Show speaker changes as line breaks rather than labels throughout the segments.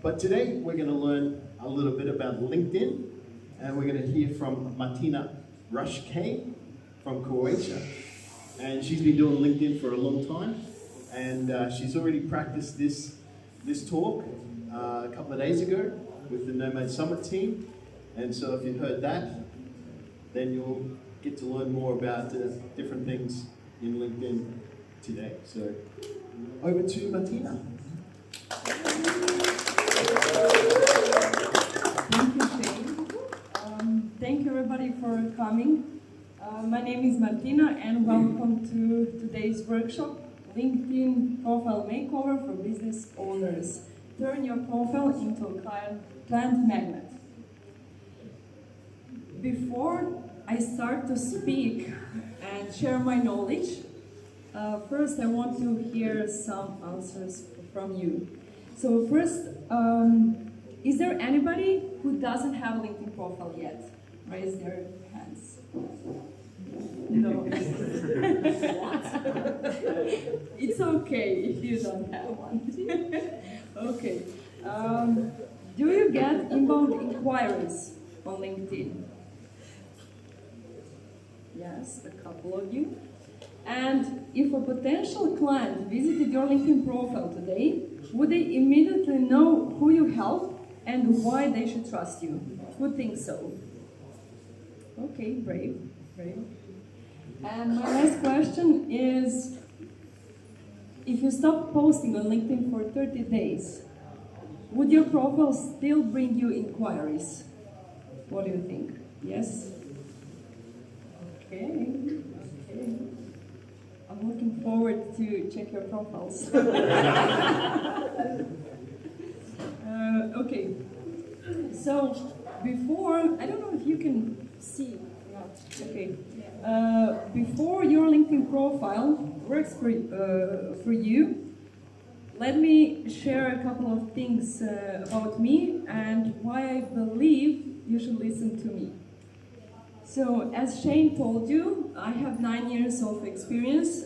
But today we're going to learn a little bit about LinkedIn, and we're going to hear from Martina Raškaj from Croatia. And she's been doing LinkedIn for a long time, and she's already practiced this talk a couple of days ago with the Nomad Summit team. And so if you've heard that, then you'll get to learn more about different things in LinkedIn today. So over to Martina.
Thank you, Shane. Thank you everybody for coming. My name is Martina and welcome to today's workshop, LinkedIn Profile Makeover for Business Owners. Turn your profile into a client magnet. Before I start to speak and share my knowledge, first I want to hear some answers from you. So first, is there anybody who doesn't have a LinkedIn profile yet? Raise their hands. No. What? It's okay if you don't have one. Okay. Do you get inbound inquiries on LinkedIn? Yes, a couple of you. And if a potential client visited your LinkedIn profile today, would they immediately know who you help and why they should trust you? Who thinks so? Okay, brave. And my last question is, if you stop posting on LinkedIn for 30 days, would your profile still bring you inquiries? What do you think? Yes? Okay. I'm looking forward to check your profiles. Okay. So before, I don't know if you can see. Yeah. Okay. Before your LinkedIn profile works for you, let me share a couple of things about me and why I believe you should listen to me. So, as Shane told you, I have 9 years of experience,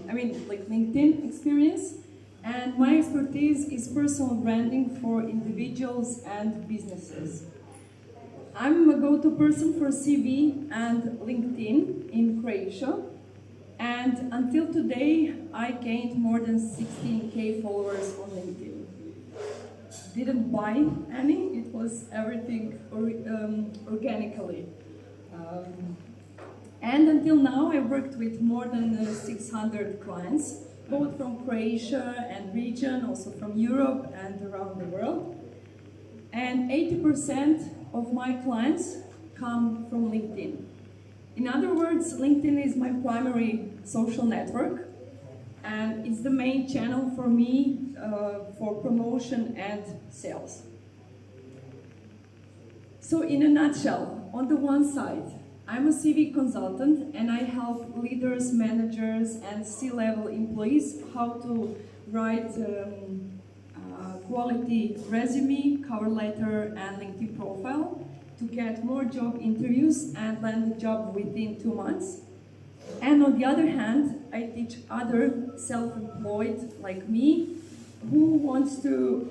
LinkedIn experience, and my expertise is personal branding for individuals and businesses. I'm a go-to person for CV and LinkedIn in Croatia, and until today, I gained more than 16,000 followers on LinkedIn. Didn't buy any, it was everything organically. And until now, I worked with more than 600 clients, both from Croatia and region, also from Europe and around the world. And 80% of my clients come from LinkedIn. In other words, LinkedIn is my primary social network, and it's the main channel for me for promotion and sales. So in a nutshell, on the one side, I'm a CV consultant and I help leaders, managers and C-level employees how to write quality resume, cover letter and LinkedIn profile to get more job interviews and land a job within 2 months. And on the other hand, I teach other self-employed like me who wants to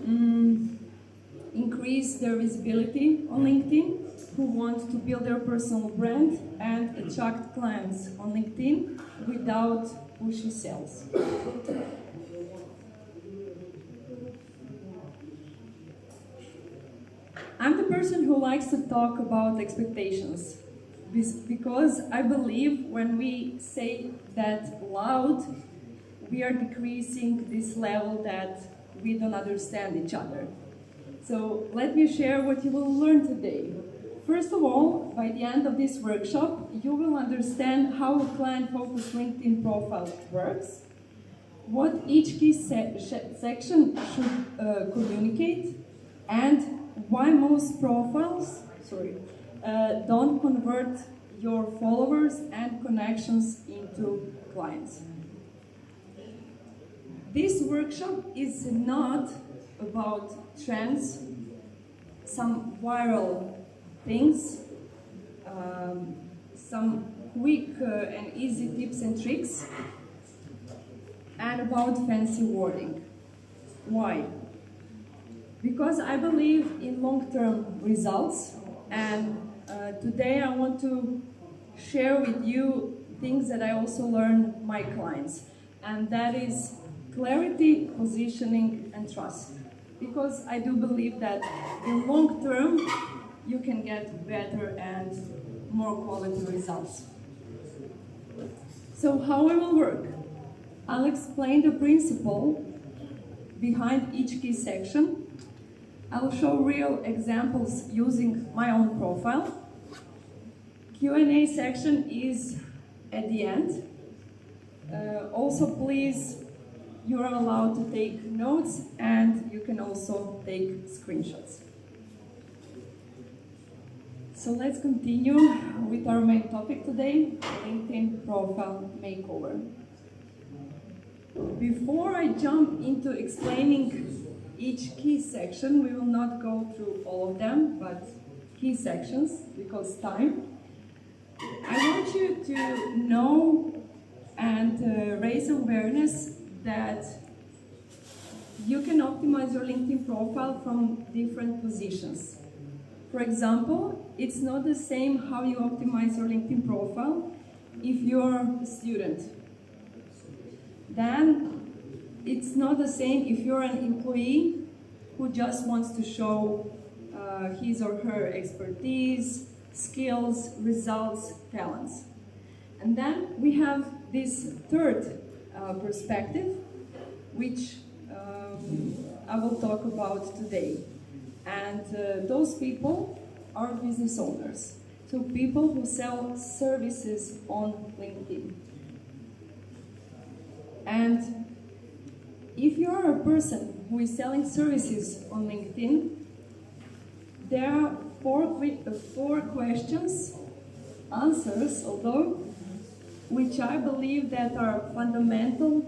increase their visibility on LinkedIn, who want to build their personal brand and attract clients on LinkedIn without pushy sales. I'm the person who likes to talk about expectations because I believe when we say that loud, we are decreasing this level that we don't understand each other. So let me share what you will learn today. First of all, by the end of this workshop, you will understand how a client-focused LinkedIn profile works, what each key section should communicate, and why most profiles don't convert your followers and connections into clients. This workshop is not about trends, some viral things, some quick and easy tips and tricks, and about fancy wording. Why? because I believe in long-term results, and today I want to share with you things that I also learn my clients, and that is clarity, positioning, and trust. Because I do believe that in long term you can get better and more quality results. So how it will work? I'll explain the principle behind each key section. I'll show real examples using my own profile. Q&A section is at the end. Also, please, you are allowed to take notes and you can also take screenshots. So let's continue with our main topic today, LinkedIn profile makeover. Before I jump into explaining each key section, we will not go through all of them, but key sections, because time. I want you to know and raise awareness that you can optimize your LinkedIn profile from different positions. For example, it's not the same how you optimize your LinkedIn profile if you're a student. Then it's not the same if you're an employee who just wants to show his or her expertise, skills, results, talents. And then we have this third perspective, which I will talk about today. And those people are business owners, so people who sell services on LinkedIn. And if you are a person who is selling services on LinkedIn, there are four questions, answers, although, which I believe that are fundamental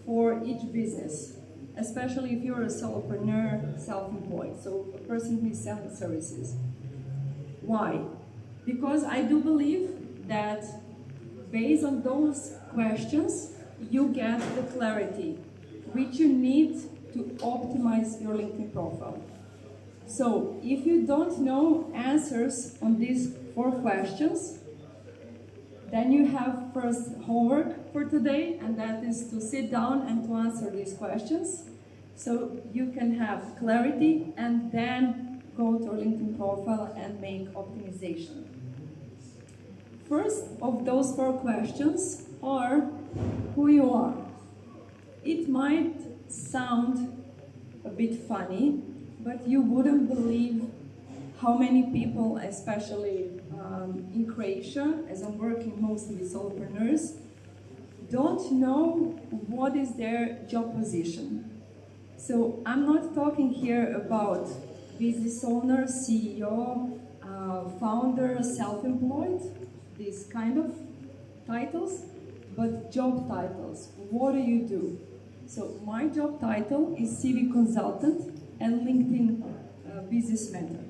for each business, especially if you're a solopreneur, self-employed, so a person who is selling services. Why? Because I do believe that based on those questions, you get the clarity which you need to optimize your LinkedIn profile. So if you don't know answers on these four questions, then you have first homework for today, and that is to sit down and to answer these questions so you can have clarity and then go to your LinkedIn profile and make optimization. First of those four questions are who you are. It might sound a bit funny, but you wouldn't believe how many people, especially in Croatia, as I'm working mostly with solopreneurs, don't know what is their job position. So I'm not talking here about business owner, CEO, founder, self-employed, these kind of titles, but job titles. What do you do? So my job title is CV consultant and LinkedIn business mentor.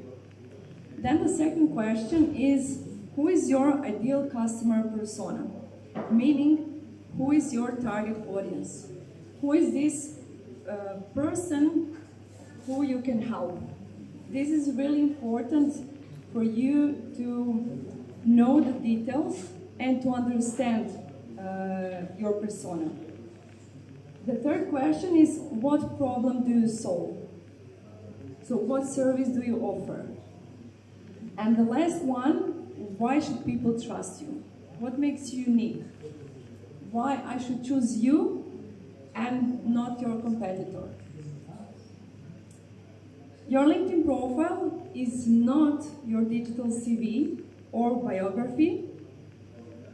Then the second question is, who is your ideal customer persona? Meaning, who is your target audience? Who is this person who you can help? This is really important for you to know the details and to understand your persona. The third question is, what problem do you solve? So what service do you offer? And the last one, why should people trust you? What makes you unique? Why I should choose you and not your competitor? Your LinkedIn profile is not your digital CV or biography.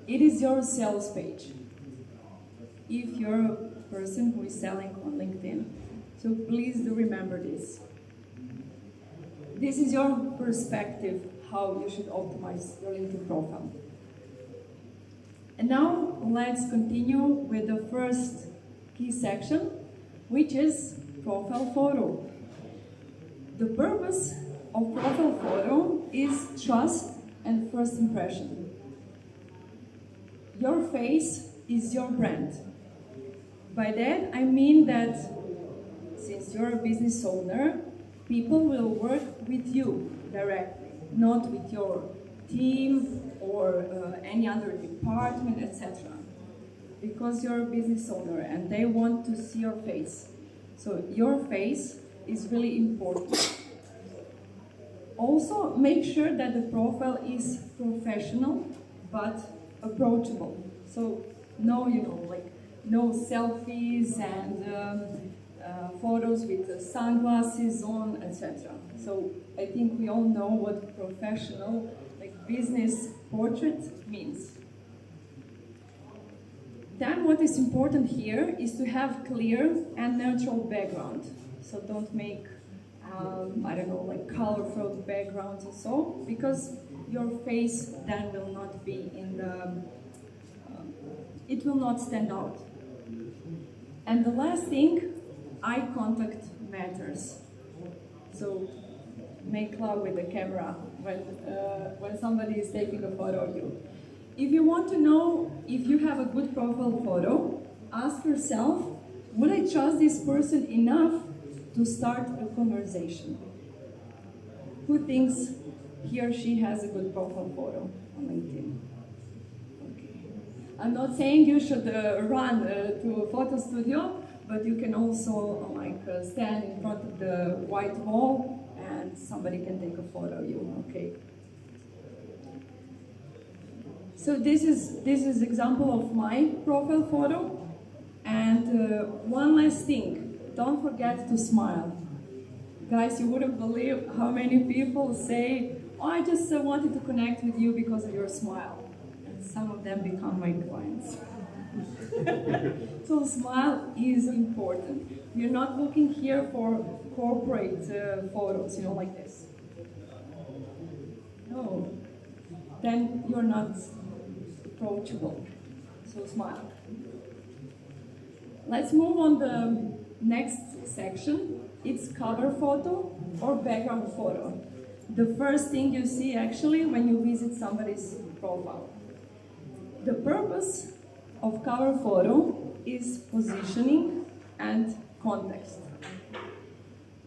It is your sales page, if you're a person who is selling on LinkedIn. So please do remember this. This is your perspective, how you should optimize your LinkedIn profile. And now let's continue with the first key section, which is profile photo. The purpose of profile photo is trust and first impression. Your face is your brand. By that I mean that since you're a business owner, People will work with you directly, not with your team or any other department, etc. Because you're a business owner and they want to see your face. So your face is really important. Also, make sure that the profile is professional but approachable. So no, no selfies and photos with sunglasses on, etc. So I think we all know what professional, business portrait means. Then what is important here is to have clear and neutral background. So don't make, colorful backgrounds or so, because your face then will not be in the, it will not stand out. And the last thing, eye contact matters. So make love with the camera when somebody is taking a photo of you. If you want to know if you have a good profile photo, ask yourself, would I trust this person enough to start a conversation? Who thinks he or she has a good profile photo on LinkedIn? Okay. I'm not saying you should run to a photo studio, but you can also stand in front of the white wall and somebody can take a photo of you, okay? So this is example of my profile photo. And one last thing, don't forget to smile. Guys, you wouldn't believe how many people say, oh, I just wanted to connect with you because of your smile. And some of them become my clients. So smile is important. You're not looking here for corporate photos, like this. No, then you're not approachable. So smile. Let's move on the next section. It's cover photo or background photo. The first thing you see actually when you visit somebody's profile. The purpose of cover photo is positioning and context.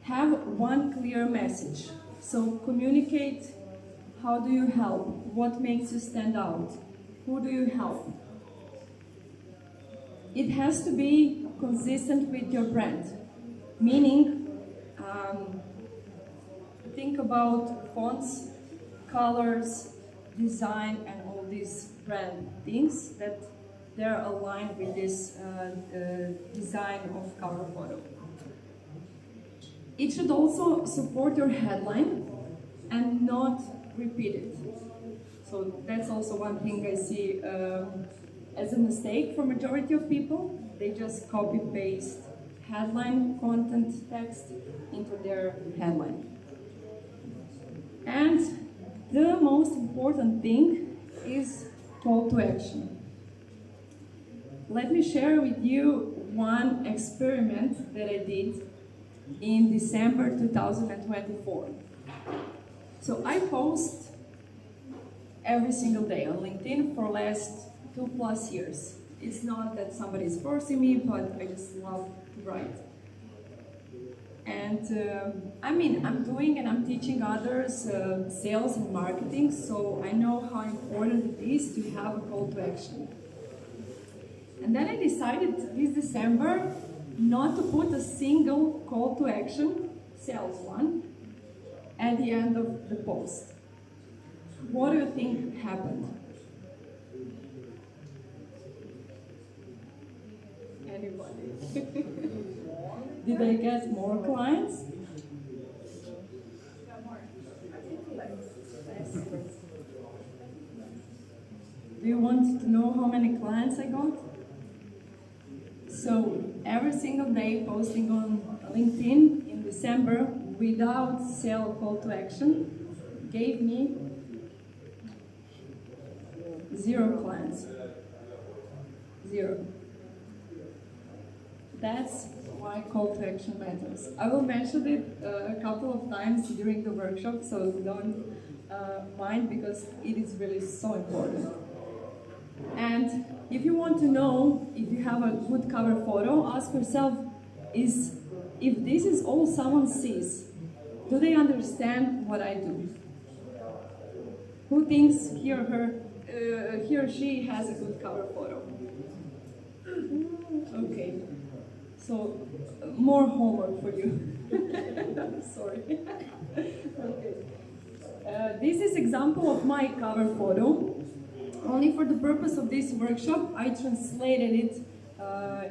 Have one clear message. So communicate, how do you help? What makes you stand out? Who do you help? It has to be consistent with your brand. Meaning, think about fonts, colors, design, and all these brand things that they're aligned with this design of cover photo. It should also support your headline and not repeat it. So that's also one thing I see as a mistake for majority of people. They just copy-paste headline, content, text into their headline. And the most important thing is call to action. Let me share with you one experiment that I did in December 2024. So I post every single day on LinkedIn for last 2+ years. It's not that somebody is forcing me, but I just love to write. And I'm doing and I'm teaching others sales and marketing, so I know how important it is to have a call to action. And then I decided this December not to put a single call to action, sales one, at the end of the post. What do you think happened? Anybody? Did I get more clients? Do you want to know how many clients I got? So every single day posting on LinkedIn in December without sale call to action gave me 0 clients. 0. That's why call to action matters. I will mention it a couple of times during the workshop, so don't mind, because it is really so important. And if you want to know if you have a good cover photo, ask yourself, if this is all someone sees, Do they understand what I do? Who thinks he or she has a good cover photo? Okay, so more homework for you. Sorry. Okay. This is example of my cover photo. Only for the purpose of this workshop, I translated it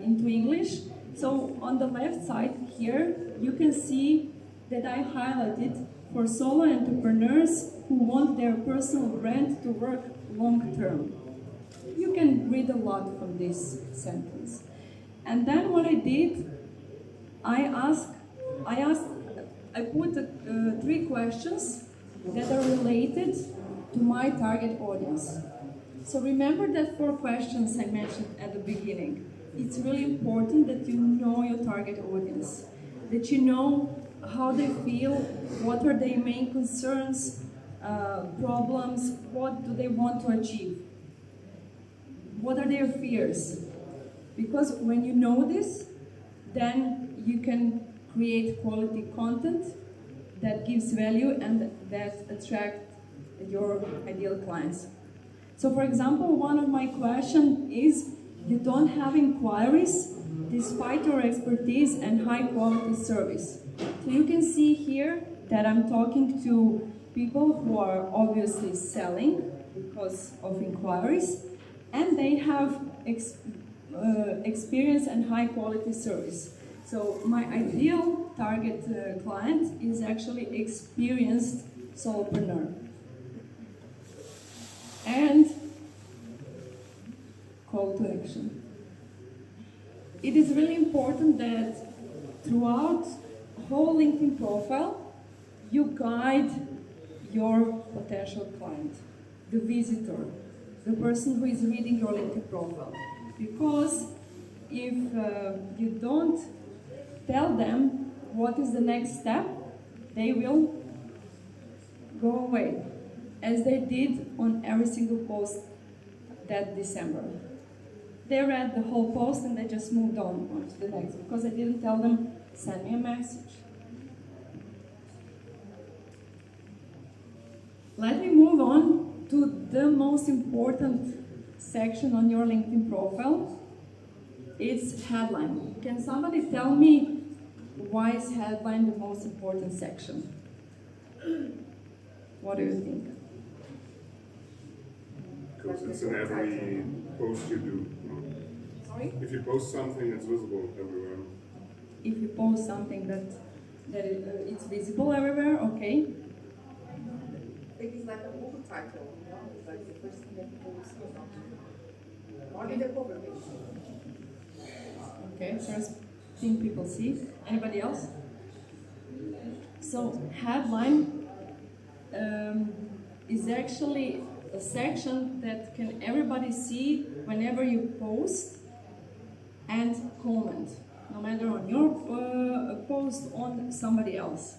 into English. So on the left side here, you can see that I highlighted for solo entrepreneurs who want their personal brand to work long term. You can read a lot from this sentence. And then what I did, I put 3 questions that are related to my target audience. So remember that 4 questions I mentioned at the beginning. It's really important that you know your target audience, that you know how they feel, what are their main concerns, problems, what do they want to achieve, what are their fears. Because when you know this, then you can create quality content that gives value and that attracts your ideal clients. So for example, one of my questions is, you don't have inquiries despite your expertise and high quality service. So you can see here that I'm talking to people who are obviously selling because of inquiries, and they have experience and high quality service. So my ideal target client is actually experienced solopreneur. And call to action. It is really important that throughout whole LinkedIn profile, you guide your potential client, the visitor, the person who is reading your LinkedIn profile. Because if you don't tell them what is the next step, they will go away, as they did on every single post that December. They read the whole post and they just moved on to the next, because I didn't tell them, send me a message. Let me move on to the most important section on your LinkedIn profile. It's headline. Can somebody tell me why is headline the most important section? What do you think?
Because it's in every post you do.
Sorry?
If you post something, it's visible everywhere.
If you post something that it's visible everywhere, okay.
It is like a movie title, you know? It's like the first thing that people will see or something. Only the cover page.
Okay, first thing people see. Anybody else? So headline is actually a section that can everybody see whenever you post and comment, no matter on your post on somebody else.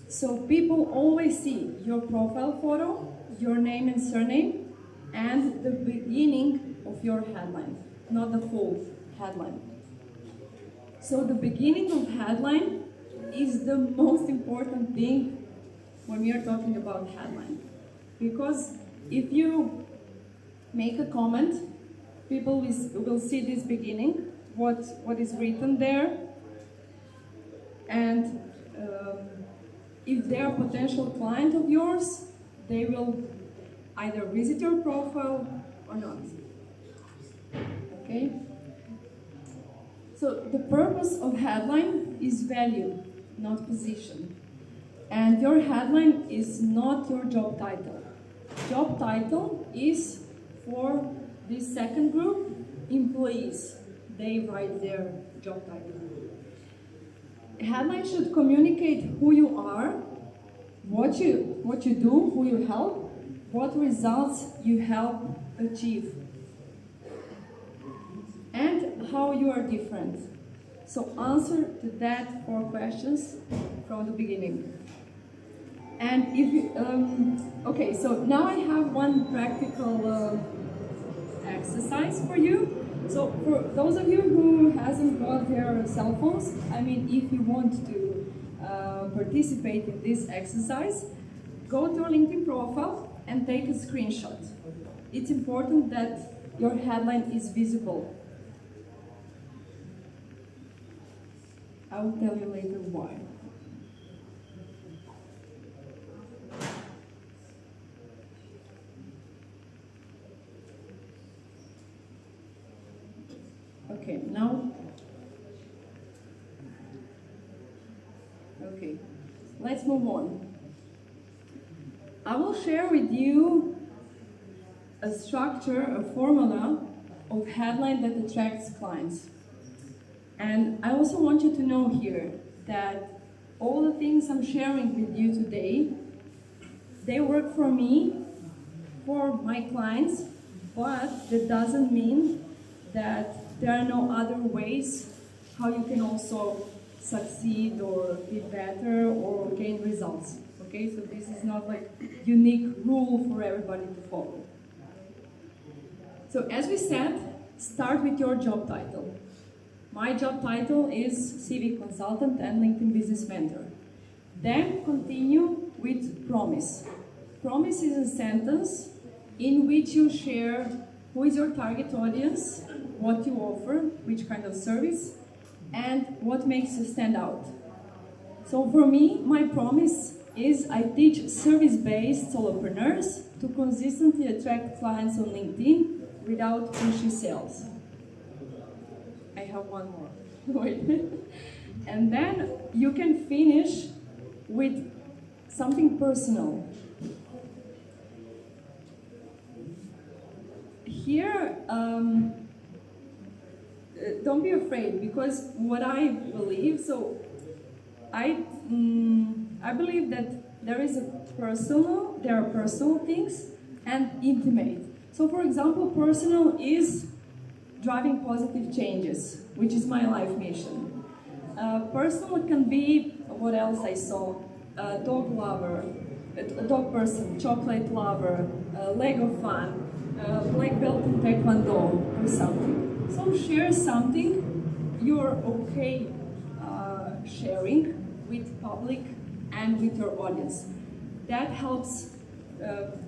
So people always see your profile photo, your name and surname, and the beginning of your headline, not the full headline. So the beginning of headline is the most important thing when we are talking about headline. Because if you make a comment, people will see this beginning, what is written there, and if they are a potential client of yours, they will either visit your profile or not. Okay? So the purpose of headline is value, not position. And your headline is not your job title. Job title is for this second group, employees. They write their job title. Headline should communicate who you are, what you do, who you help, what results you help achieve, and how you are different. So answer to that 4 questions from the beginning. And if you, okay, so now I have one practical exercise for you. So for those of you who hasn't got their cell phones, I mean, if you want to participate in this exercise, go to your LinkedIn profile and take a screenshot. It's important that your headline is visible. I will tell you later why. Okay, now. Okay, let's move on. I will share with you a structure, a formula of headline that attracts clients. And I also want you to know here that all the things I'm sharing with you today, they work for me, for my clients, but that doesn't mean that there are no other ways how you can also succeed or be better or gain results. Okay, so this is not like unique rule for everybody to follow. So as we said, start with your job title. My job title is CV Consultant and LinkedIn Business Mentor. Then continue with promise. Promise is a sentence in which you share who is your target audience, what you offer, which kind of service, and what makes you stand out. So for me, my promise is I teach service-based solopreneurs to consistently attract clients on LinkedIn without pushy sales. I have one more. Wait. And then you can finish with something personal. Here, don't be afraid, because what I believe, so I believe that there are personal things and intimate. So for example, personal is driving positive changes, which is my life mission. Personal can be, what else I saw, a dog lover, a dog person, chocolate lover, Lego fan, black belt in Taekwondo or something. So share something you're okay sharing with public and with your audience. That helps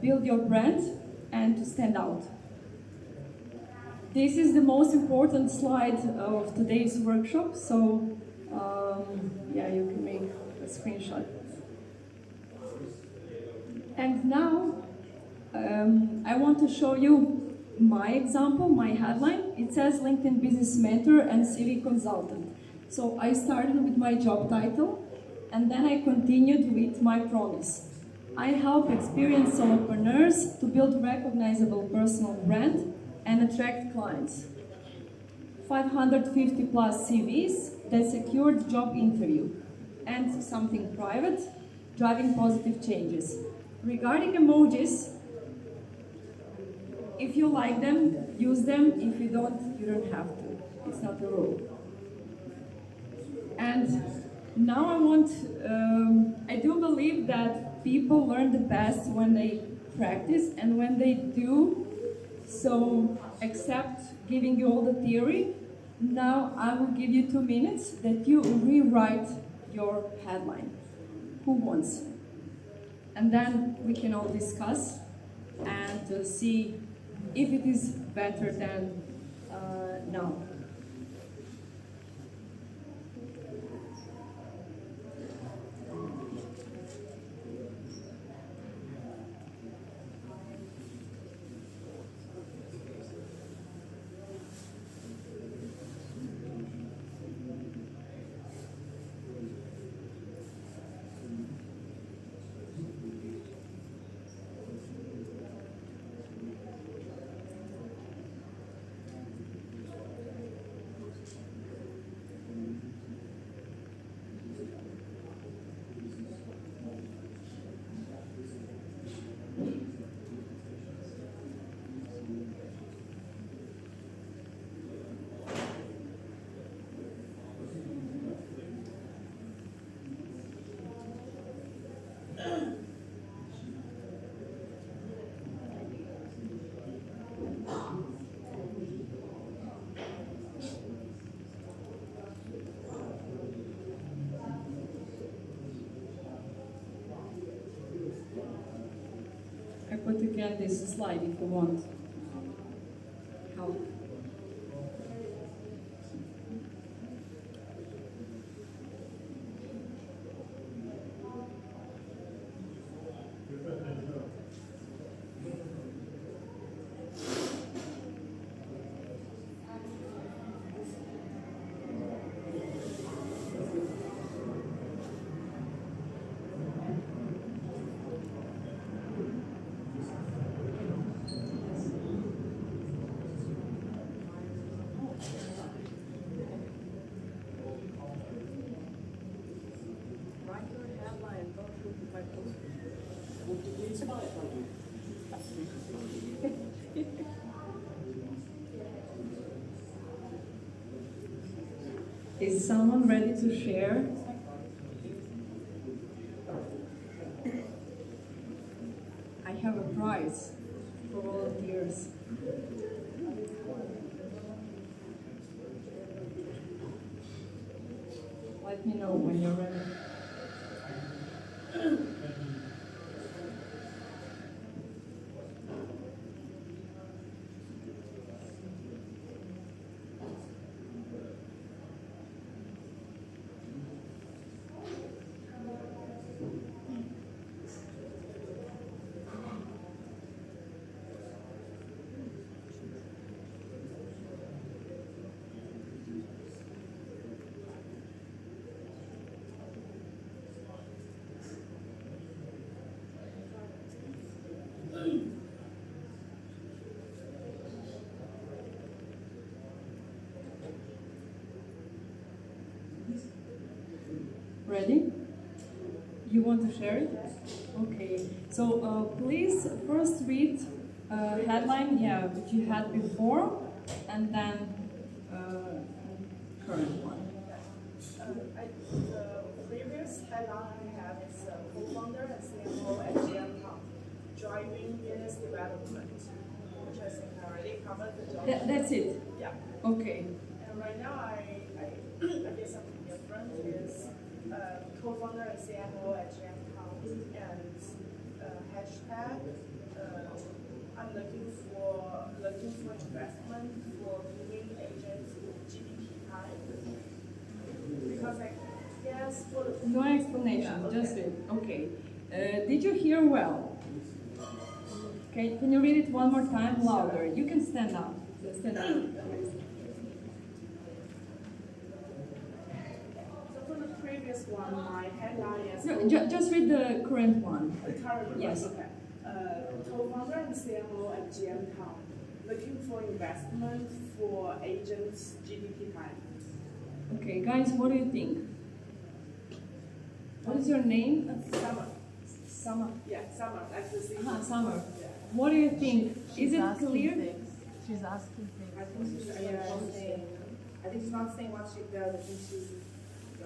build your brand and to stand out. This is the most important slide of today's workshop, so yeah, you can make a screenshot. And now I want to show you my example, my headline. It says LinkedIn Business Mentor and CV Consultant. So I started with my job title, and then I continued with my promise. I help experienced solopreneurs to build recognizable personal brand and attract clients. 550 plus CVs that secured job interview, and something private, driving positive changes. Regarding emojis, if you like them, use them. If you don't, you don't have to. It's not a rule. And now I do believe that people learn the best when they practice and when they do. So, except giving you all the theory, now I will give you 2 minutes that you rewrite your headline. Who wants? And then we can all discuss and see if it is better than now. put again this slide if you want help. Is someone ready to share? I have a prize for volunteers. Let me know when you're ready. Ready? You want to share it? Okay. So please first read headline, yeah, which you had before, and then current one.
The previous headline I have is co-founder and CMO at GM driving business development, which I think I already covered the job.
That's it?
Yeah.
Okay.
And right now I guess something different is co-founder and CMO at GM and hashtag I'm looking for investment for giving agents GDP time. Because I guess for the
No explanation,
Yeah, okay.
just it. Okay. Did you hear well? Okay, can you read it one more time louder? You can stand up. Just stand up.
So for the previous one, my headline is
No, just read the current one.
the current one.
Yes.
Okay. Co-founder and CMO at GM Town, looking for investment for agents GDP time.
Okay, guys, what do you think? What is your name?
Summer.
Summer.
Yeah, summer. Like the season.
Summer.
Yeah.
What do you think?
She's
Is it
asking
clear?
things. She's asking things.
I think she's saying, I think she's not saying what she does, I think she's,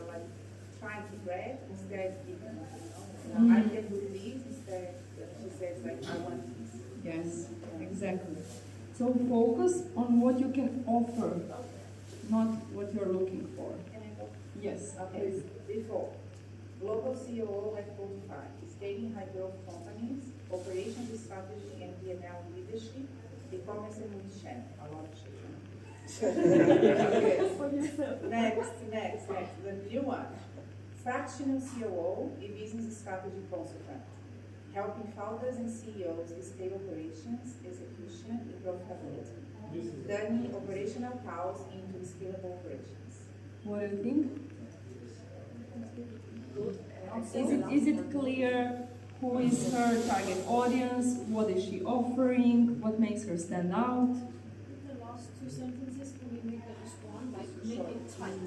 like, trying to brag instead of giving, I can do this instead, she says, like, I want this.
Yes, exactly. So focus on what you can offer, not what you're looking for.
Can I go?
Yes,
Okay,
please.
before, global COO at 45, scaling high growth companies, operations strategy and P&L leadership, e-commerce and multi-channel, a lot of shit. Next, the new one. Fractional COO, a business strategy consultant, helping founders and CEOs scale operations, execution, and profitability, turning operational chaos into scalable operations.
What do you think? Is it clear who is her target audience? What is she offering? What makes her stand out?
The last two sentences, can we make that just one? Like, make it tight.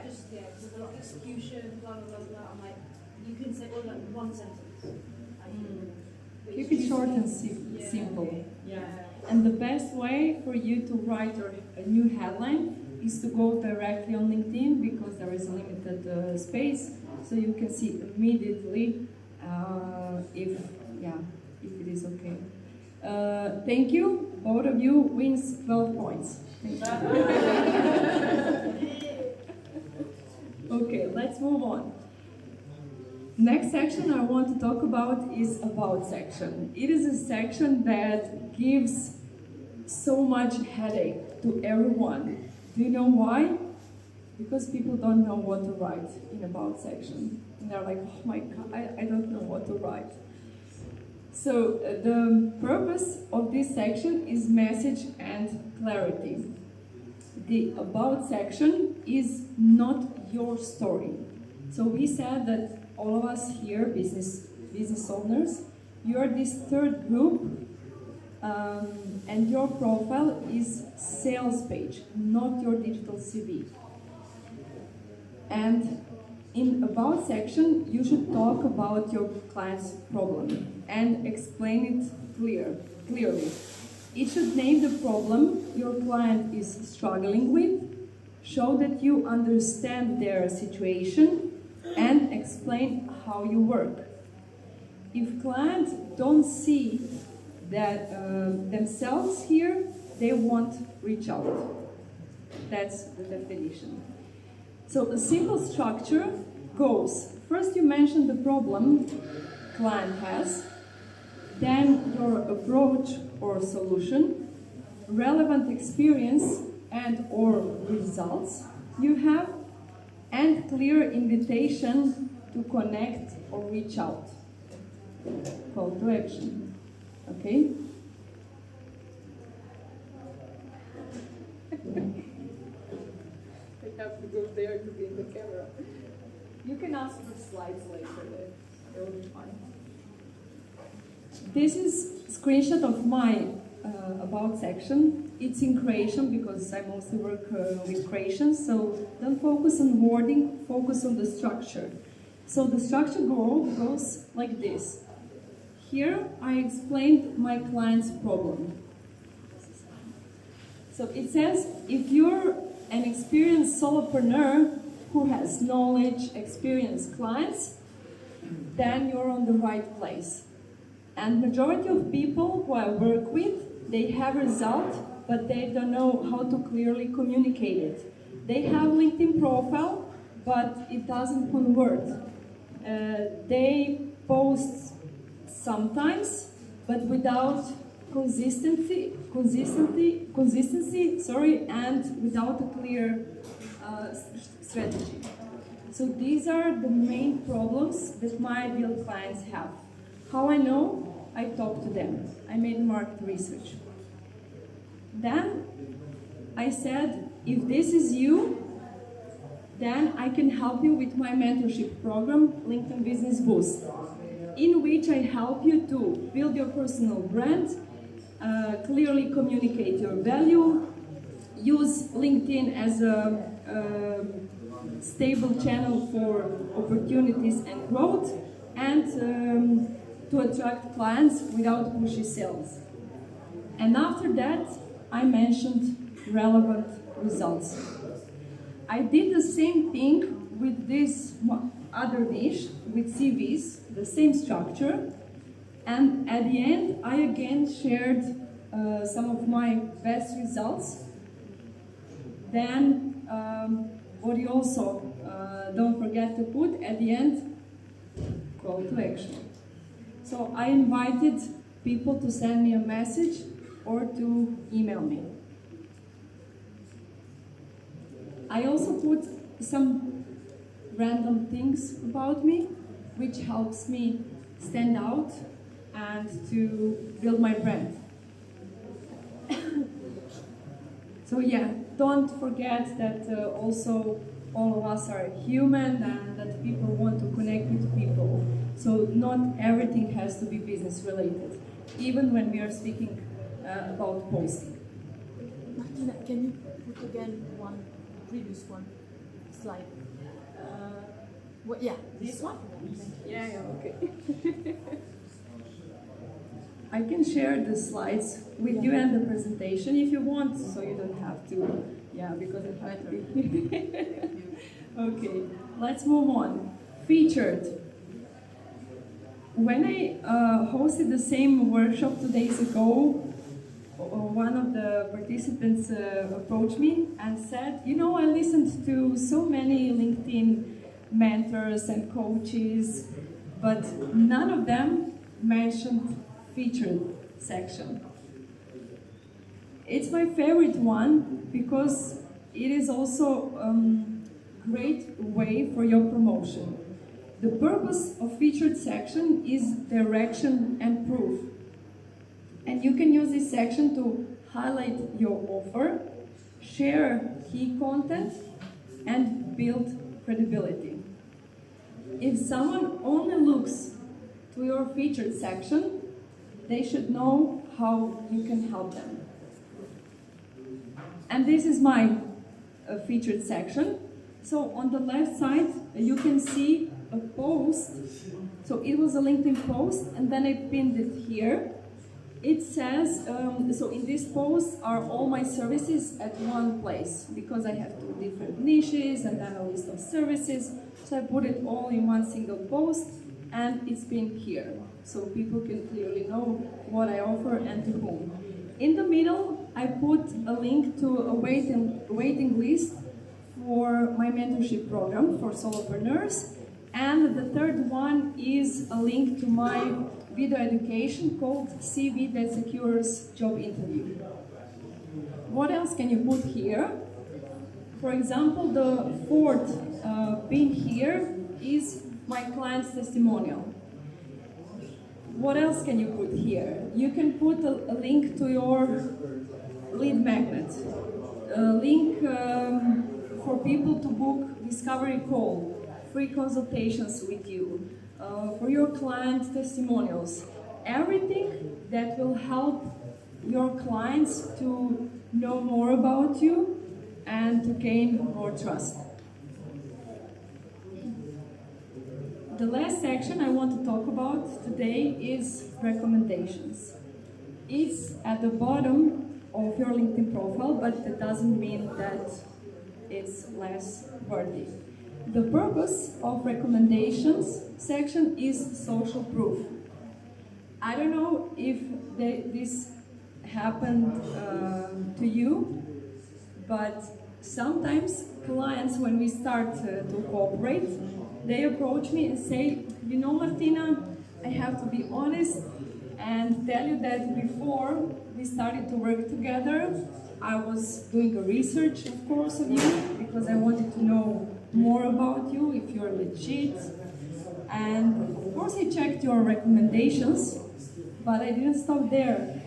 Just, yeah, because there's a lot of execution, blah, blah, blah, blah. I'm like, you can say all that in one sentence. I think. But
Keep
it's
it short and
yeah.
simple. Yeah. And the best way for you to write a new headline is to go directly on LinkedIn because there is a limited space, so you can see immediately if it is okay. Thank you. Both of you wins 12 points. Thank you. Okay, let's move on. Next section I want to talk about is About section. It is a section that gives so much headache to everyone. Do you know why? Because people don't know what to write in About section. And they're like, oh my God, I don't know what to write. So the purpose of this section is message and clarity. The About section is not your story. So we said that all of us here, business owners, you are this third group, and your profile is sales page, not your digital CV. And in About section, you should talk about your client's problem and explain it clearly. It should name the problem your client is struggling with, show that you understand their situation, and explain how you work. If clients don't see that themselves here, they won't reach out. That's the definition. So a simple structure goes, first you mention the problem client has, then your approach or solution, relevant experience and or results you have, and clear invitation to connect or reach out. Call to action. Okay? I have to go there to be in the camera. You can ask for slides later, they will be fine. This is a screenshot of my About section. It's in Croatian because I mostly work with Croatians, so don't focus on wording, focus on the structure. So the structure goes like this. Here I explained my client's problem. So it says, if you're an experienced solopreneur who has knowledge, experienced clients, then you're on the right place. And majority of people who I work with, they have result, but they don't know how to clearly communicate it. They have LinkedIn profile, but it doesn't convert. They post sometimes, but without consistency, and without a clear strategy. So these are the main problems that my ideal clients have. How I know? I talked to them. I made market research. Then I said, if this is you, then I can help you with my mentorship program, LinkedIn Business Boost, in which I help you to build your personal brand, clearly communicate your value, use LinkedIn as a stable channel for opportunities and growth, and to attract clients without pushy sales. And after that, I mentioned relevant results. I did the same thing with this other niche, with CVs, the same structure. And at the end, I again shared some of my best results. Then, what you also don't forget to put at the end, call to action. So I invited people to send me a message or to email me. I also put some random things about me, which helps me stand out and to build my brand. So yeah, don't forget that also all of us are human and that people want to connect with people. So not everything has to be business related, even when we are speaking about posting.
Martina, can you put again one previous slide? Yeah, this one?
Yeah, okay. I can share the slides with you and the presentation if you want, so you don't have to. Yeah, because it had to be. Okay, let's move on. Featured. When I hosted the same workshop 2 days ago, one of the participants approached me and said, you know, I listened to so many LinkedIn mentors and coaches, but none of them mentioned featured section. It's my favorite one because it is also a great way for your promotion. The purpose of featured section is direction and proof. And you can use this section to highlight your offer, share key content, and build credibility. If someone only looks to your featured section, they should know how you can help them. And this is my featured section. So on the left side, you can see a post. So it was a LinkedIn post, and then I pinned it here. It says, so in this post are all my services at one place, because I have 2 different niches and then a list of services. So I put it all in one single post, and it's pinned here. So people can clearly know what I offer and to whom. In the middle, I put a link to a waiting list for my mentorship program for solopreneurs. And the third one is a link to my video education called CV That Secures Job Interview. What else can you put here? For example, the fourth pin here is my client's testimonial. What else can you put here? You can put a link to your lead magnet, a link for people to book discovery call, free consultations with you, for your client testimonials, everything that will help your clients to know more about you and to gain more trust. The last section I want to talk about today is recommendations. It's at the bottom of your LinkedIn profile, but that doesn't mean that it's less worthy. The purpose of recommendations section is social proof. I don't know if this happened to you, but sometimes clients, when we start to cooperate, they approach me and say, you know, Martina, I have to be honest and tell you that before we started to work together, I was doing a research, of course, of you, because I wanted to know more about you, if you're legit. And of course I checked your recommendations, but I didn't stop there.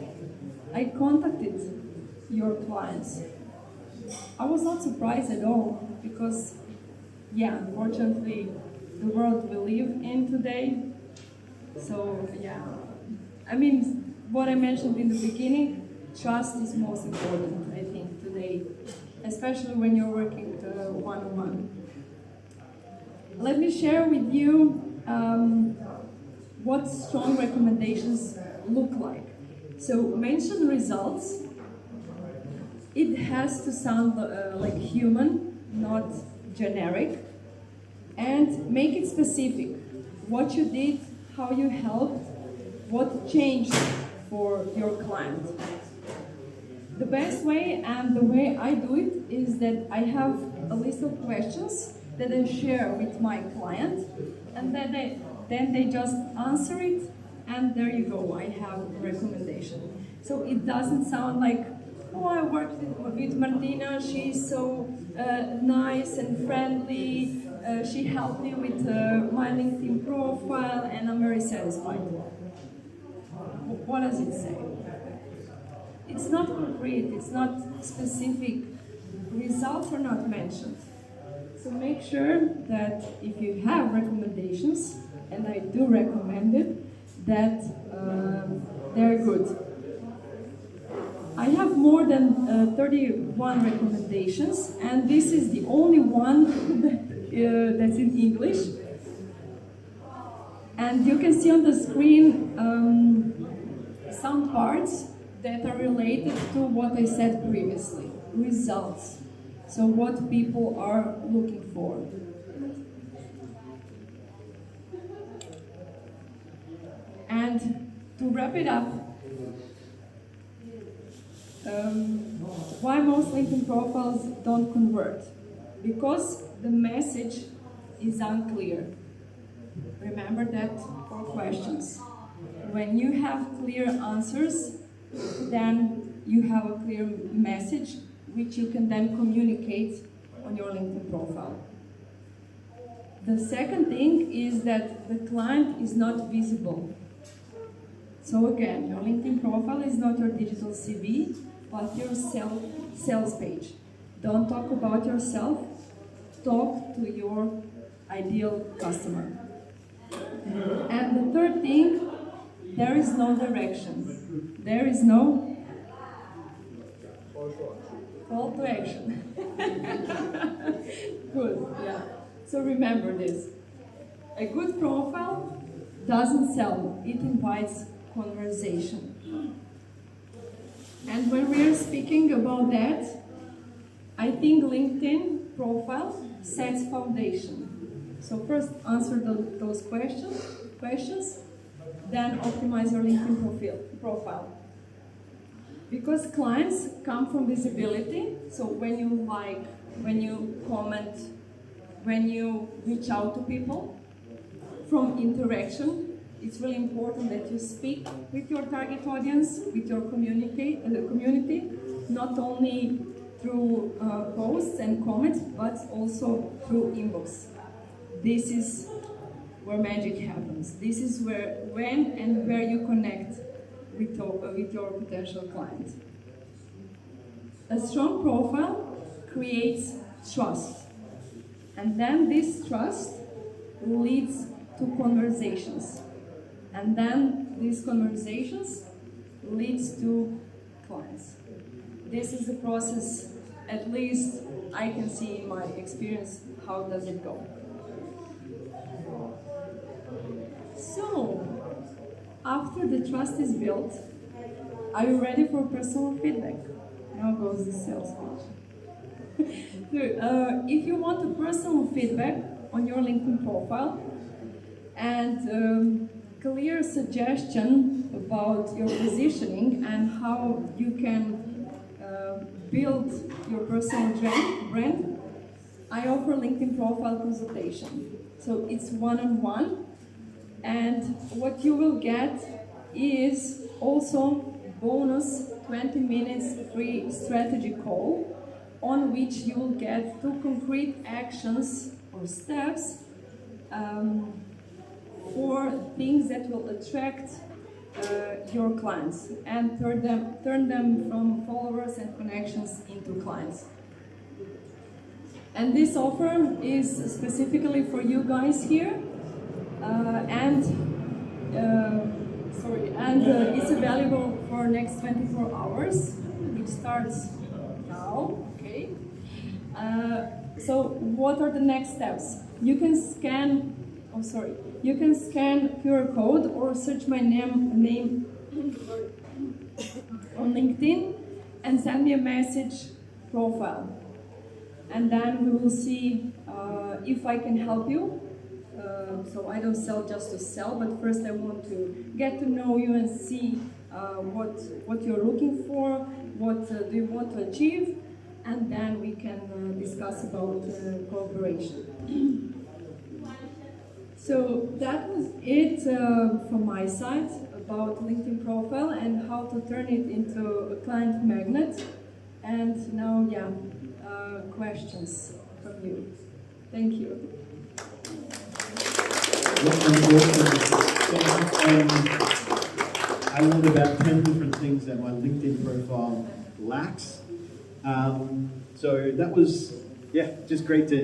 I contacted your clients. I was not surprised at all, because yeah, unfortunately, the world we live in today. So yeah, I mean, what I mentioned in the beginning, trust is most important, I think, today, especially when you're working one-on-one. Let me share with you what strong recommendations look like. So mention results. It has to sound like human, not generic. And make it specific. What you did, how you helped, what changed for your client. The best way and the way I do it is that I have a list of questions that I share with my client, and then they just answer it, and there you go, I have a recommendation. So it doesn't sound like, oh, I worked with Martina, she's so nice and friendly, she helped me with my LinkedIn profile, and I'm very satisfied. What does it say? It's not concrete, it's not specific. Results are not mentioned. So make sure that if you have recommendations, and I do recommend it, that they're good. I have more than 31 recommendations, and this is the only one that's in English. And you can see on the screen some parts that are related to what I said previously, results. So what people are looking for. And to wrap it up, why most LinkedIn profiles don't convert? Because the message is unclear. remember that 4 questions. When you have clear answers, then you have a clear message which you can then communicate on your LinkedIn profile. The second thing is that the client is not visible. So again, your LinkedIn profile is not your digital CV, but your sales page. Don't talk about yourself, talk to your ideal customer. And the third thing, there is no direction. There is no call to action. Good, yeah. So remember this. A good profile doesn't sell, it invites conversation. And when we are speaking about that, I think LinkedIn profile sets foundation. So first answer those questions, then optimize your LinkedIn profile. Because clients come from visibility, so when you like, when you comment, when you reach out to people, from interaction, it's really important that you speak with your target audience, with your community, not only through posts and comments, but also through inbox. This is where magic happens. This is when and where you connect with your potential client. A strong profile creates trust. And then this trust leads to conversations. And then these conversations leads to clients. This is the process, at least I can see in my experience, how does it go. So, after the trust is built, are you ready for personal feedback? Now goes the sales pitch. If you want a personal feedback on your LinkedIn profile and clear suggestion about your positioning and how you can build your personal brand, I offer LinkedIn profile consultation. So it's one-on-one, and what you will get is also bonus 20 minutes free strategy call on which you will get 2 concrete actions or steps for things that will attract your clients and turn them from followers and connections into clients. And this offer is specifically for you guys here, and it's available for next 24 hours, which starts now. Okay. So what are the next steps? You can scan. You can scan QR code or search my name on LinkedIn and send me a message profile. And then we will see if I can help you. So I don't sell just to sell, but first I want to get to know you and see what you're looking for, what do you want to achieve, and then we can discuss about cooperation. So that was it from my side about LinkedIn profile and how to turn it into a client magnet. And now, questions from you. Thank you.
I learned about 10 different things that my LinkedIn profile lacks. So that was, just great to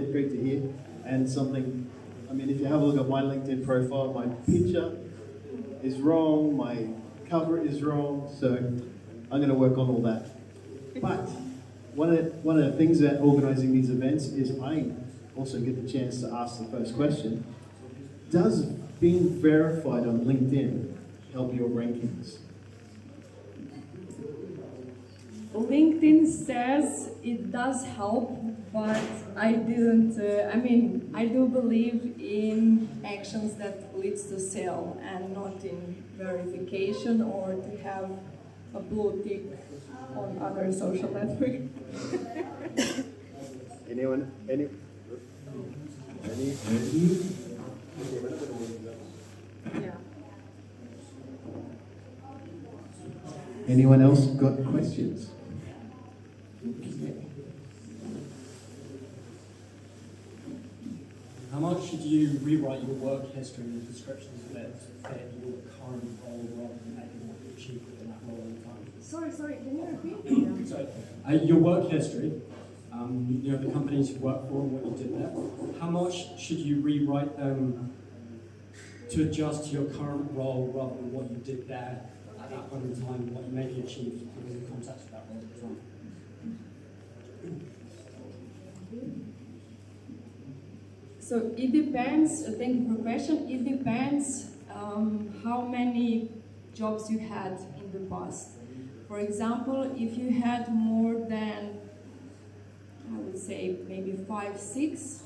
hear. And something, I mean, if you have a look at my LinkedIn profile, my picture is wrong, my cover is wrong, so I'm going to work on all that. But one of the things that organizing these events is I also get the chance to ask the first question. Does being verified on LinkedIn help your rankings?
LinkedIn says it does help, but I didn't, I do believe in actions that leads to sale and not in verification or to have a blue tick on other social networks.
Any? Anyone else got questions? Okay.
How much should you rewrite your work history and the descriptions of it to fit your current role rather than making what you achieved within that role at the time?
Sorry, can you repeat?
So, your work history, the companies you work for and what you did there, how much should you rewrite them to adjust to your current role rather than what you did there at that point in time and what you maybe achieved within the context of that role at the time?
So it depends, thank you for the question, it depends how many jobs you had in the past. For example, if you had more than, I would say maybe 5, 6,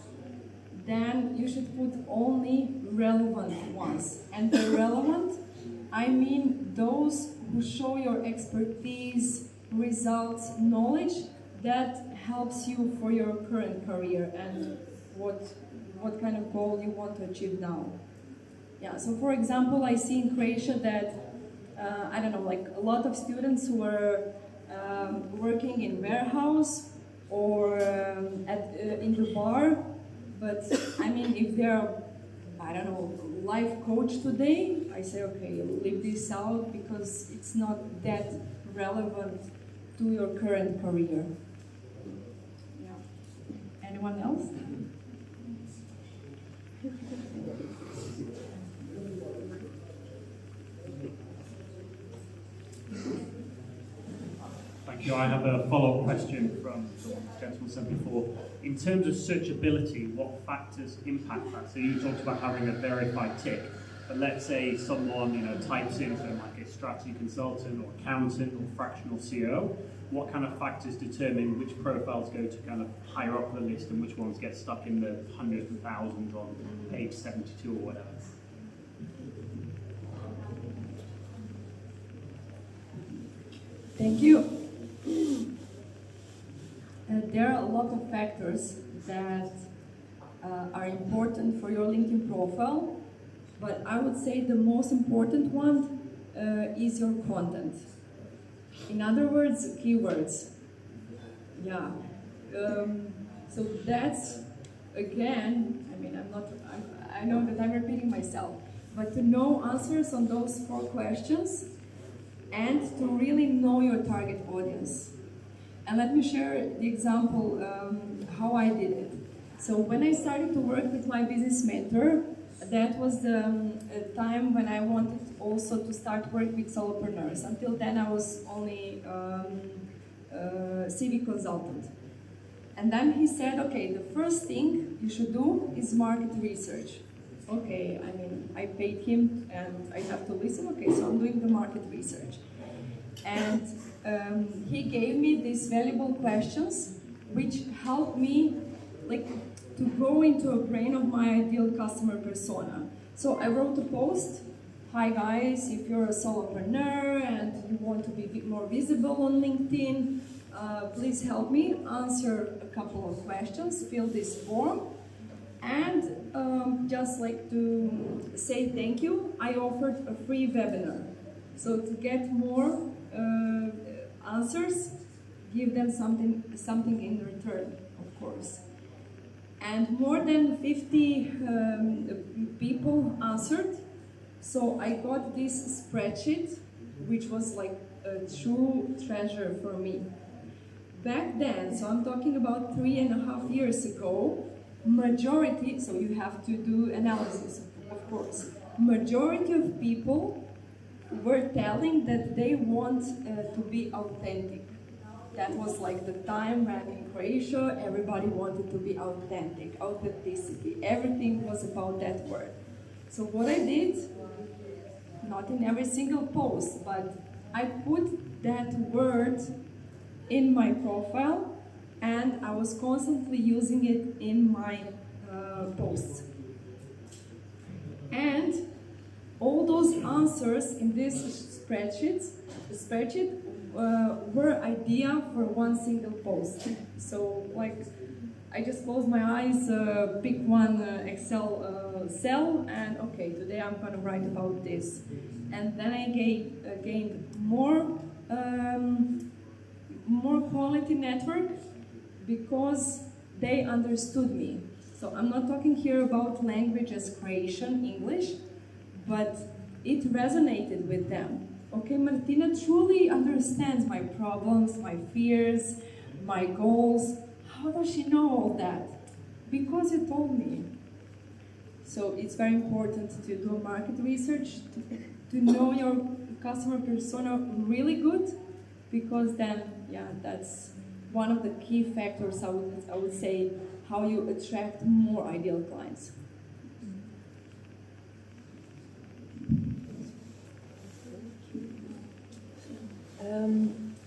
then you should put only relevant ones. And the relevant, I mean those who show your expertise, results, knowledge that helps you for your current career and what kind of goal you want to achieve now. Yeah, so for example, I see in Croatia that, I don't know, like a lot of students who are working in warehouse or in the bar, but I mean, if they're, I don't know, life coach today, I say, okay, leave this out because it's not that relevant to your current career. Yeah. Anyone else?
Thank you. I have a follow-up question from the gentleman sent before. In terms of searchability, what factors impact that? So you talked about having a verified tick, but let's say someone types in something like a strategy consultant or accountant or fractional CEO. What kind of factors determine which profiles go to kind of higher up the list and which ones get stuck in the hundreds and thousands on page 72 or whatever?
Thank you. There are a lot of factors that are important for your LinkedIn profile, but I would say the most important one is your content. In other words, keywords. Yeah. So that's, again, I mean, I know that I'm repeating myself, but to know answers on those 4 questions and to really know your target audience. And let me share the example how I did it. So when I started to work with my business mentor, that was the time when I wanted also to start work with solopreneurs. Until then I was only CV consultant. And then he said, okay, the first thing you should do is market research. Okay, I mean, I paid him and I have to listen. Okay, so I'm doing the market research. And he gave me these valuable questions which helped me to go into a brain of my ideal customer persona. So I wrote a post. Hi guys, if you're a solopreneur and you want to be more visible on LinkedIn, please help me answer a couple of questions, fill this form. And just like to say thank you, I offered a free webinar. So to get more answers, give them something in return, of course. And more than 50 people answered. So I got this spreadsheet, which was like a true treasure for me. Back then, so I'm talking about 3.5 years ago, majority, so you have to do analysis, of course, majority of people were telling that they want to be authentic. That was like the time when in Croatia everybody wanted to be authentic, authenticity. Everything was about that word. So what I did, not in every single post, but I put that word in my profile and I was constantly using it in my posts. And all those answers in this spreadsheet were idea for one single post. So like, I just closed my eyes, pick one Excel cell, and okay, today I'm gonna write about this. And then I gained more more quality network because they understood me. So I'm not talking here about language as creation, English, but it resonated with them. Okay, Martina truly understands my problems, my fears, my goals. How does she know all that? Because you told me. So it's very important to do market research, to know your customer persona really good, because then, yeah, that's one of the key factors I would say how you attract more ideal clients.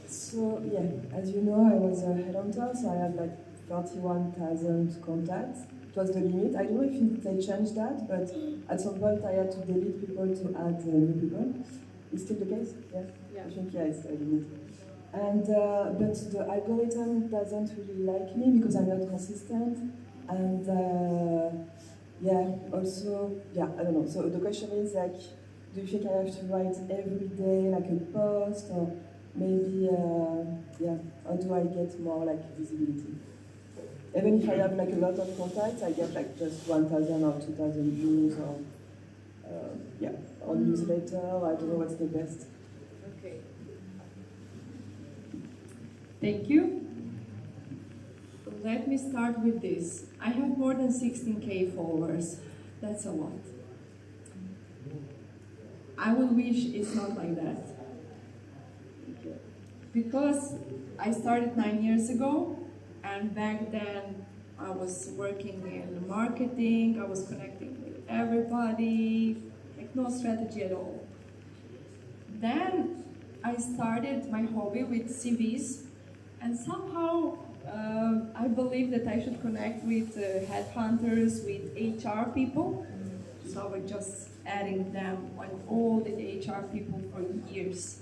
So yeah, as you know, I was a headhunter, so I had like 31,000 contacts. It was the limit. I don't know if they changed that, but at some point I had to delete people to add new people. Is still the case? Yeah. I think it's the limit. And but the algorithm doesn't really like me because I'm not consistent. And I don't know. So the question is like, do you think I have to write every day like a post, or maybe how do I get more like visibility? Even if I have like a lot of contacts, I get like just 1,000 or 2,000 views, or on newsletter. I don't know what's the best.
Okay. Thank you. Let me start with this. I have more than 16K followers. That's a lot. I would wish it's not like that. Because I started 9 years ago, and back then I was working in marketing, I was connecting with everybody, like no strategy at all. Then I started my hobby with CVs, and somehow I believe that I should connect with headhunters, with HR people. So I was just adding them, like all the HR people for years.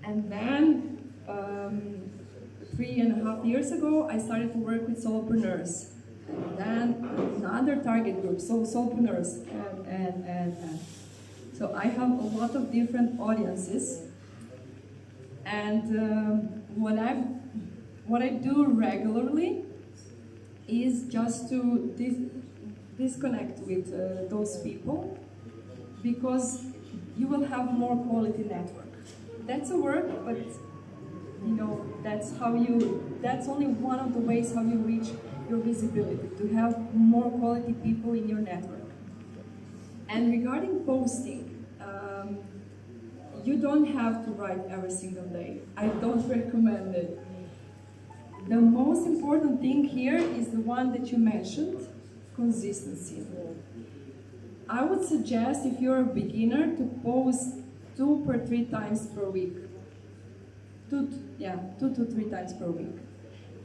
And then 3.5 years ago, I started to work with solopreneurs. And then another target group, so solopreneurs, and. So I have a lot of different audiences. And what I do regularly is just to disconnect with those people, because you will have more quality network. That's a work, but you know, that's only one of the ways how you reach your visibility, to have more quality people in your network. And regarding posting, you don't have to write every single day. I don't recommend it. The most important thing here is the one that you mentioned, consistency. I would suggest, if you're a beginner, to post 2 or 3 times per week. 2 to 3 times per week.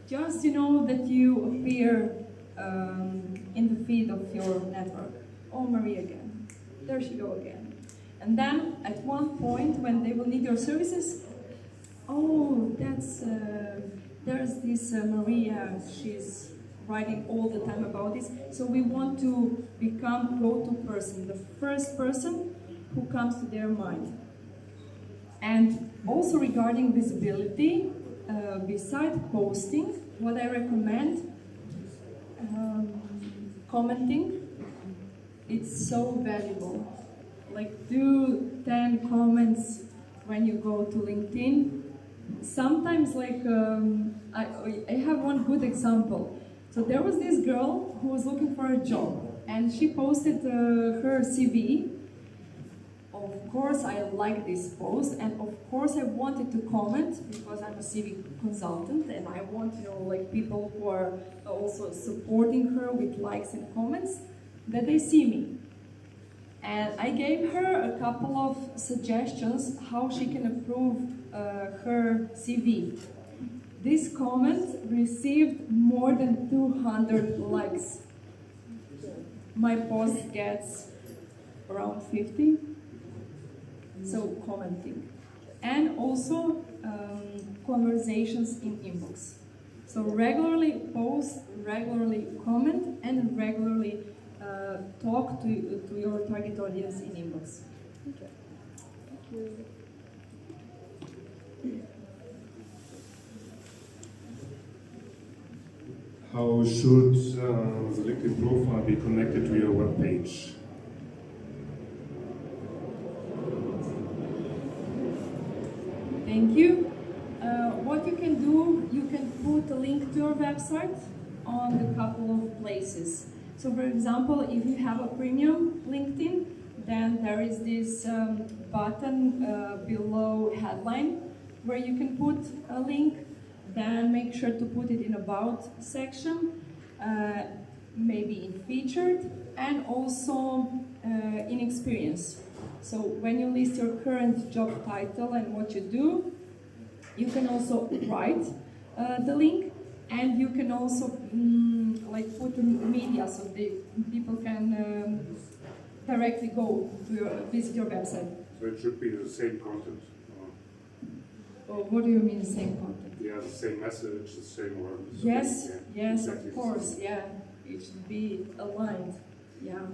Just that you appear in the feed of your network. Oh, Marie again. There she go again. And then at one point, when they will need your services, oh, there's this Maria, she's writing all the time about this. So we want to become go-to person, the first person who comes to their mind. And also regarding visibility, besides posting, what I recommend, commenting, it's so valuable. Like, do 10 comments when you go to LinkedIn. Sometimes, like, I have one good example. So there was this girl who was looking for a job, and she posted her CV. Of course, I liked this post, and of course, I wanted to comment because I'm a CV consultant, and I want, like, people who are also supporting her with likes and comments, that they see me. And I gave her a couple of suggestions how she can improve her CV. This comment received more than 200 likes. My post gets around 50. So commenting. And also conversations in inbox. So regularly post, regularly comment, and regularly talk to your target audience in inbox.
Okay. Thank you.
How should the LinkedIn profile be connected to your web page?
Thank you. What you can do, you can put a link to your website on a couple of places. So for example, if you have a premium LinkedIn, then there is this button below headline where you can put a link. Then make sure to put it in about section, maybe in featured, and also in experience. So when you list your current job title and what you do, you can also write the link, and you can also like put in media so people can directly go to visit your website.
So it should be the same content.
Or what do you mean same content?
Yeah, the same message, the same words.
Yes,
Yeah,
yes,
exactly
of
the
course,
same.
yeah. It should be aligned, yeah.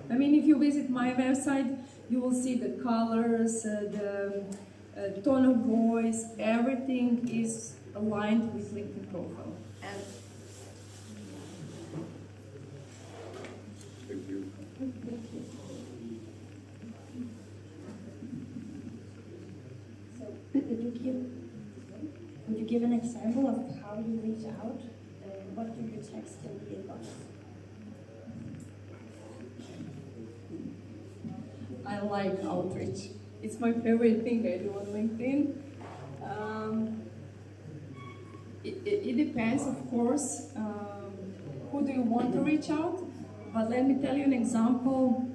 I mean, if you visit my website, you will see the colors, the tone of voice, everything is aligned with LinkedIn profile. And
Thank you.
So, would you give an example of how you reach out? What do you text in the inbox?
I like outreach. It's my favorite thing I do on LinkedIn. It depends, of course, who do you want to reach out? But let me tell you an example.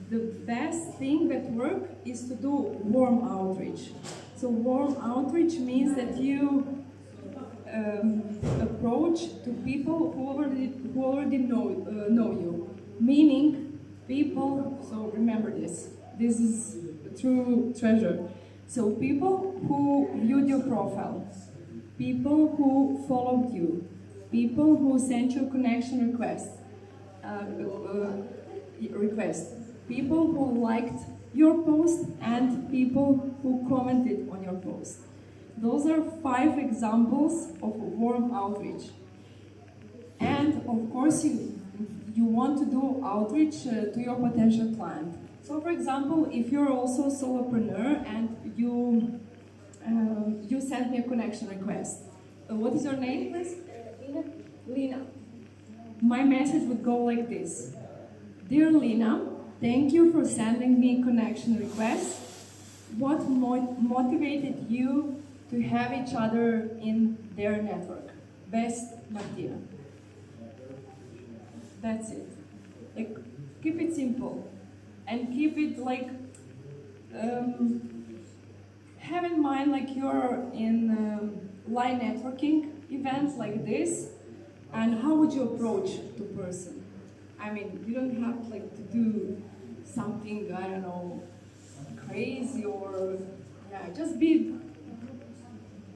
The best thing that works is to do warm outreach. So warm outreach means that you approach to people who already know you. Meaning, people. So remember this. This is a true treasure. So people who viewed your profile, people who followed you, people who sent you connection request, people who liked your post, and people who commented on your post. Those are 5 examples of warm outreach. And of course, you want to do outreach to your potential client. So for example, if you're also a solopreneur and you sent me a connection request. What is your name, please? Lina. My message would go like this. Dear Lina, thank you for sending me connection request. What motivated you to have each other in their network? Best, Martina. That's it. Like, keep it simple. And keep it like, have in mind like you're in live networking events like this, and how would you approach the person? I mean, you don't have like to do something, I don't know, crazy or, yeah, just be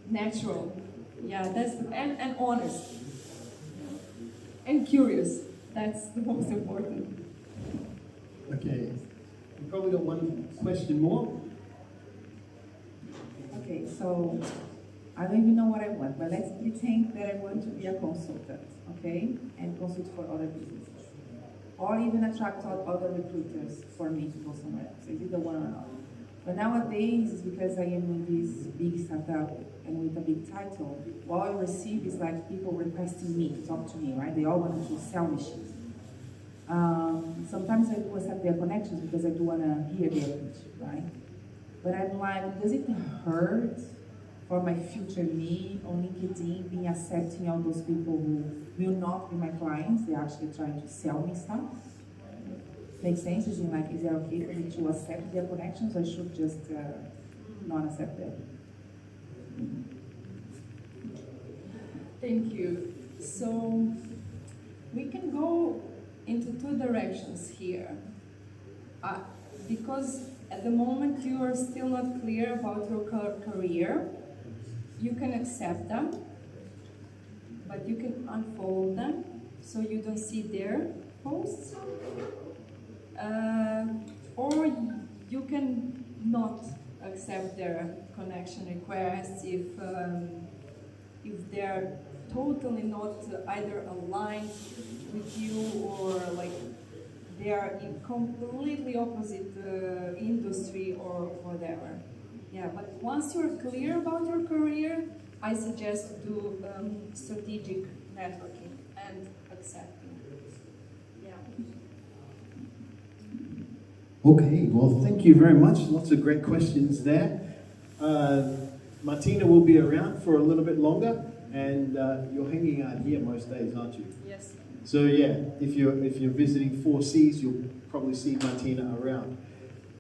natural. Yeah, that's, and honest. And curious. That's the most important.
Okay, we probably got one question more.
Okay, so I don't even know what I want, but let's pretend that I want to be a consultant, okay? And consult for other businesses. Or even attract other recruiters for me to go somewhere else. It's either one or not. But nowadays, because I am in this big startup and with a big title, what I receive is like people requesting me to talk to me, right? They all want to sell me shit. Sometimes I do accept their connections because I do want to hear their pitch, right? But I'm like, does it hurt for my future me on LinkedIn being accepting all those people who will not be my clients? They're actually trying to sell me stuff. Makes sense? Is it like, is it okay for me to accept their connections, or I should just not accept them?
Thank you. So we can go into 2 directions here. Because at the moment you are still not clear about your career, you can accept them, but you can unfollow them so you don't see their posts. Or you can not accept their connection requests if if they're totally not either aligned with you or like they are in completely opposite industry or whatever. Yeah, but once you're clear about your career, I suggest to do strategic networking and accepting. Yeah.
Okay, well, thank you very much. Lots of great questions there. Martina will be around for a little bit longer, and you're hanging out here most days, aren't you?
Yes.
So yeah, if you're visiting 4Cs, you'll probably see Martina around.